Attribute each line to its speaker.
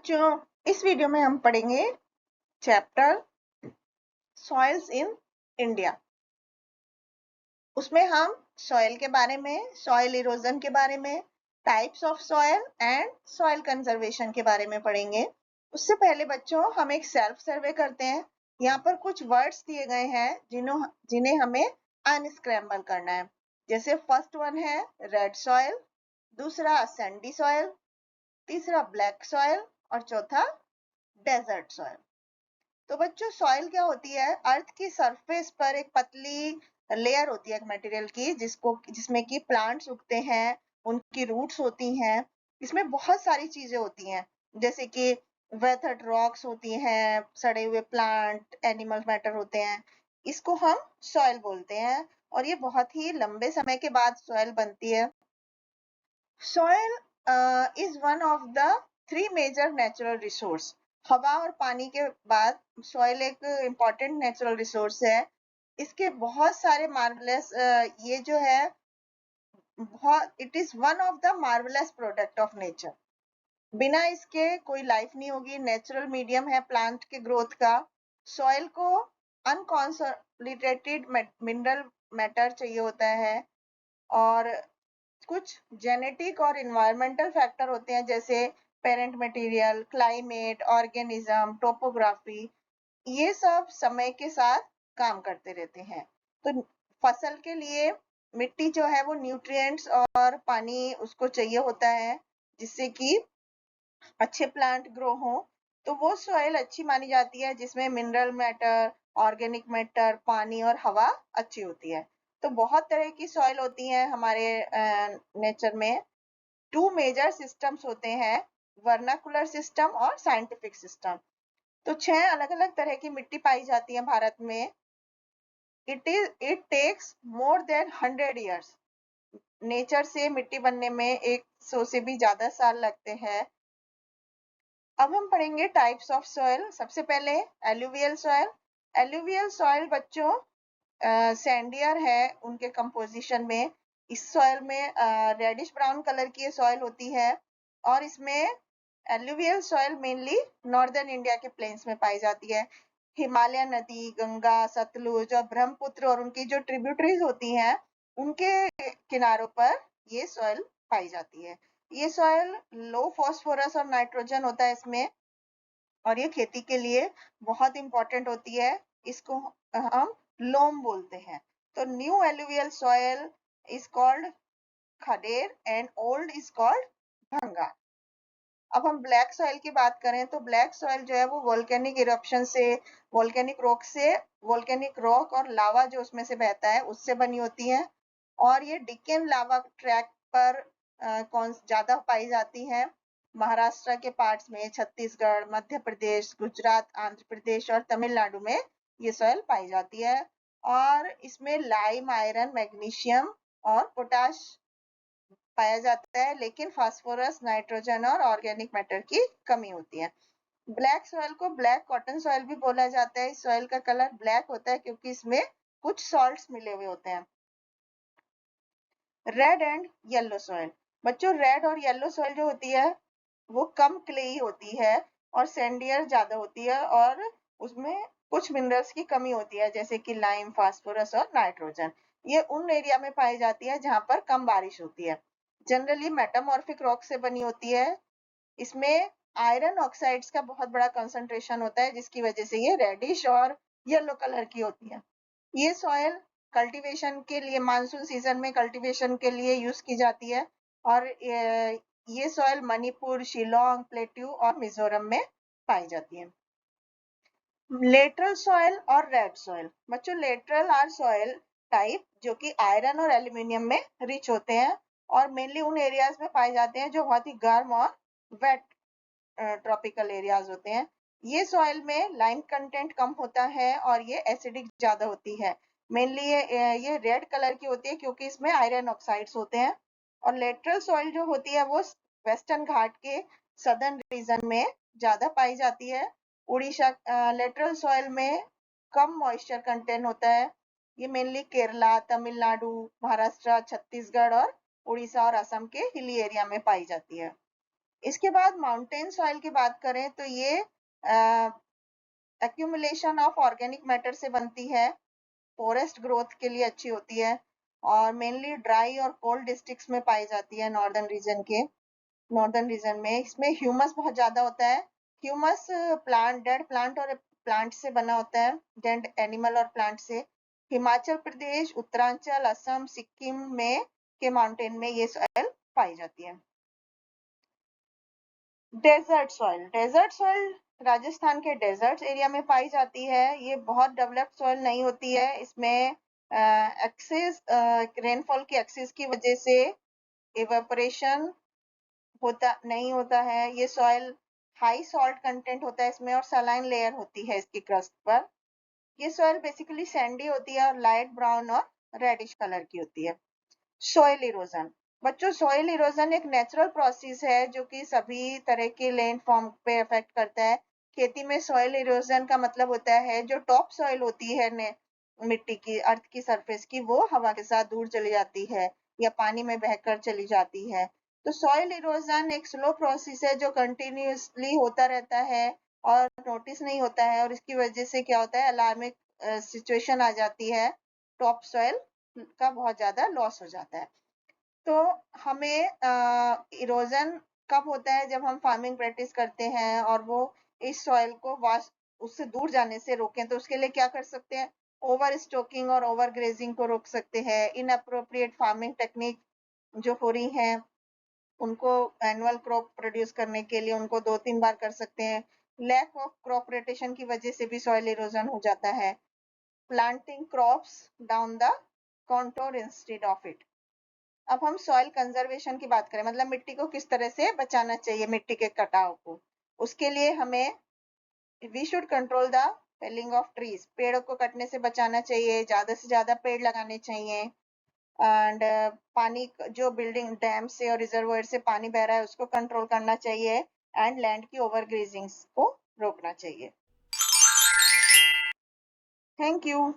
Speaker 1: बच्चों, इस वीडियो में हम पढ़ेंगे चैप्टर सॉइल्स इन इंडिया। उसमें हम सॉइल के बारे में, सॉइल इरोजन के बारे में, types of soil and soil conservation के बारे में पढ़ेंगे। उससे पहले बच्चों हम एक सेल्फ सर्वे करते हैं। यहाँ पर कुछ वर्ड्स दिए गए हैं जिन्हें हमें अनस्क्रैम्बल करना है। जैसे फर्स्ट वन है रेड सॉइल, दूसरा सैंडी सॉइल, तीसरा ब्लैक सॉइल और चौथा डेजर्ट सॉइल। तो बच्चों सॉइल क्या होती है? अर्थ की सरफेस पर एक पतली लेयर होती है एक मटेरियल की, जिसमें कि प्लांट्स उगते हैं, उनकी रूट्स होती हैं। इसमें बहुत सारी चीजें होती हैं, जैसे कि वेथर्ड रॉक्स होती हैं, सड़े हुए प्लांट, एनिमल मैटर होते हैं। इसको हम सॉइल बोलते हैं और ये बहुत ही लंबे समय के बाद सॉइल बनती है। Soil is one of the 3 major natural resource. हवा और पानी के बाद सॉइल एक इम्पॉर्टेंट नेचुरल रिसोर्स है। इसके बहुत सारे मार्वलेस ये जो है it is one of the marvellous product of nature. बिना इसके कोई लाइफ नहीं होगी। नेचुरल मीडियम है प्लांट के ग्रोथ का। सॉइल को अनकॉन्सोलिडेटेड मिनरल मैटर चाहिए होता है और कुछ जेनेटिक और इन्वायरमेंटल फैक्टर होते हैं, जैसे parent material, climate, organism, topography. ये सब समय के साथ काम करते रहते हैं। तो फसल के लिए मिट्टी जो है वो न्यूट्रिएंट्स और पानी उसको चाहिए होता है, जिससे कि अच्छे प्लांट ग्रो हो। तो वो सॉइल अच्छी मानी जाती है जिसमें मिनरल मैटर, ऑर्गेनिक मैटर, पानी और हवा अच्छी होती है। तो बहुत तरह की सॉइल होती है हमारे नेचर में। 2 मेजर सिस्टम्स होते हैं, वर्नाकुलर सिस्टम और साइंटिफिक सिस्टम। तो 6 अलग अलग तरह की मिट्टी पाई जाती है भारत में। It takes more than 100 years. Nature से मिट्टी बनने में 100 से भी ज्यादा साल लगते हैं। अब हम पढ़ेंगे टाइप्स ऑफ सॉइल। सबसे पहले एलुवियल सॉइल। एलुवियल सॉइल बच्चों सैंडियर है उनके कंपोजिशन में। इस सॉइल में रेडिश ब्राउन कलर की सॉइल होती है और इसमें alluvial soil mainly northern India के प्लेन्स में पाई जाती है। हिमालय नदी, गंगा, सतलुज और ब्रह्मपुत्र और उनकी जो ट्रिब्यूटरीज होती हैं, उनके किनारों पर ये सॉइल पाई जाती है। ये सॉइल लो फॉस्फोरस और नाइट्रोजन होता है इसमें, और ये खेती के लिए बहुत इंपॉर्टेंट होती है। इसको हम लोम बोलते हैं। तो new alluvial soil is called khadar and old is called bhangar. अब हम ब्लैक सॉइल की बात करें तो ब्लैक सॉइल जो है वो वोल्केनिक इरप्शन से, वोल्केनिक रॉक और लावा जो उसमें से बहता है उससे बनी होती है। और ये डिकेन लावा ट्रैक पर कौन ज्यादा पाई जाती है? महाराष्ट्र के पार्ट्स में, छत्तीसगढ़, मध्य प्रदेश, गुजरात, आंध्र प्रदेश और तमिलनाडु में ये सॉइल पाई जाती है। और इसमें लाइम, आयरन, मैग्नीशियम और पोटाश पाया जाता है, लेकिन फास्फोरस, नाइट्रोजन और ऑर्गेनिक मैटर की कमी होती है। ब्लैक सॉइल को ब्लैक कॉटन सॉइल भी बोला जाता है। इस सॉइल का कलर ब्लैक होता है क्योंकि इसमें कुछ सॉल्ट्स मिले हुए होते हैं। Red and yellow soil. बच्चों रेड और येलो सॉइल जो होती है वो कम क्लेई होती है और सैंडियर ज्यादा होती है, और उसमें कुछ मिनरल्स की कमी होती है, जैसे कि लाइम, फास्फोरस और नाइट्रोजन। ये उन एरिया में पाई जाती है जहां पर कम बारिश होती है। जनरली मेटामॉर्फिक रॉक से बनी होती है। इसमें आयरन ऑक्साइड्स का बहुत बड़ा कंसंट्रेशन होता है, जिसकी वजह से ये रेडिश और येलो कलर की होती है। ये सॉइल कल्टीवेशन के लिए, मानसून सीजन में कल्टीवेशन के लिए यूज की जाती है। और ये सॉइल मणिपुर, शिलोंग, प्लेट्यू और मिजोरम में पाई जाती है। लेटरल सॉइल और रेड सॉइल। बच्चों लेटरल आर सॉइल टाइप जो कि आयरन और एल्यूमिनियम में रिच होते हैं और मेनली उन एरियाज में पाए जाते हैं जो बहुत ही गर्म और वेट ट्रॉपिकल एरियाज होते हैं। ये सॉइल में लाइम कंटेंट कम होता है और ये एसिडिक ज्यादा होती है। मेनली ये रेड कलर की होती है क्योंकि इसमें आयरन ऑक्साइड्स होते हैं। और लेटरल सॉइल जो होती है वो वेस्टर्न घाट के सदर्न रीजन में ज्यादा पाई जाती है। उड़ीसा लेटरल सॉइल में कम मॉइस्चर कंटेंट होता है। ये मेनली केरला, तमिलनाडु, महाराष्ट्र, छत्तीसगढ़ और उड़ीसा और असम के हिली एरिया में पाई जाती है। इसके बाद माउंटेन सॉइल की बात करें तो ये एक्यूमुलेशन ऑफ ऑर्गेनिक मैटर से बनती है, फॉरेस्ट ग्रोथ के लिए अच्छी होती है और मेनली ड्राई और कोल्ड डिस्ट्रिक्ट्स में पाई जाती है नॉर्दर्न रीजन में। इसमें ह्यूमस बहुत ज्यादा होता है। ह्यूमस प्लांट, डेड प्लांट और प्लांट से बना होता है, डेड एनिमल और प्लांट से। हिमाचल प्रदेश, उत्तरांचल, असम, सिक्किम में के माउंटेन में ये सॉइल पाई जाती है। डेजर्ट सॉइल राजस्थान के डेजर्ट एरिया में पाई जाती है। ये बहुत डेवलप्ड सॉइल नहीं होती है। इसमें एक्सेस रेनफॉल की एक्सेस की वजह से इवेपोरेशन नहीं होता है। ये सॉइल हाई सॉल्ट कंटेंट होता है इसमें और सलाइन लेयर होती है इसकी क्रस्ट पर। ये सॉइल बेसिकली सैंडी होती है और लाइट ब्राउन और रेडिश कलर की होती है। सॉइल इरोजन, बच्चों सॉइल इरोजन एक नेचुरल प्रोसेस है जो कि सभी तरह के लैंड फॉर्म पे अफेक्ट करता है। खेती में सॉइल इरोजन का मतलब होता है जो टॉप सॉइल होती है मिट्टी की, अर्थ की सरफेस की, वो हवा के साथ दूर चली जाती है या पानी में बहकर चली जाती है। तो सॉइल इरोजन एक स्लो प्रोसेस है जो कंटिन्यूअसली होता रहता है और नोटिस नहीं होता है, और इसकी वजह से क्या होता है, अलार्मिंग सिचुएशन आ जाती है, टॉप सॉइल का बहुत ज्यादा लॉस हो जाता है। तो हमें इरोजन कब होता है, जब हम फार्मिंग प्रैक्टिस करते हैं और वो इस सॉइल को उससे दूर जाने से रोकें। तो उसके लिए क्या कर सकते हैं, ओवर स्टोकिंग और ओवर ग्रेजिंग को रोक सकते हैं। इनअप्रोप्रिएट फार्मिंग टेक्निक जो हो रही हैं उनको एनुअल क्रॉप प्रोड्यूस करने के लिए उनको 2-3 बार कर सकते हैं। लैक ऑफ क्रॉप रोटेशन की वजह से भी सॉइल इरोजन हो जाता है। Planting crops down the contour instead of it. अब हम सॉइल कंजर्वेशन की बात करें, मतलब मिट्टी को किस तरह से बचाना चाहिए, मिट्टी के कटाव को। उसके लिए हमें we should control the felling of trees, पेड़ों को कटने से बचाना चाहिए, ज्यादा से ज्यादा पेड़ लगाने चाहिए। एंड पानी जो बिल्डिंग डैम से और रिजर्वायर से पानी बह रहा है उसको कंट्रोल करना चाहिए एंड लैंड की ओवर ग्रेजिंग को रोकना चाहिए। Thank you.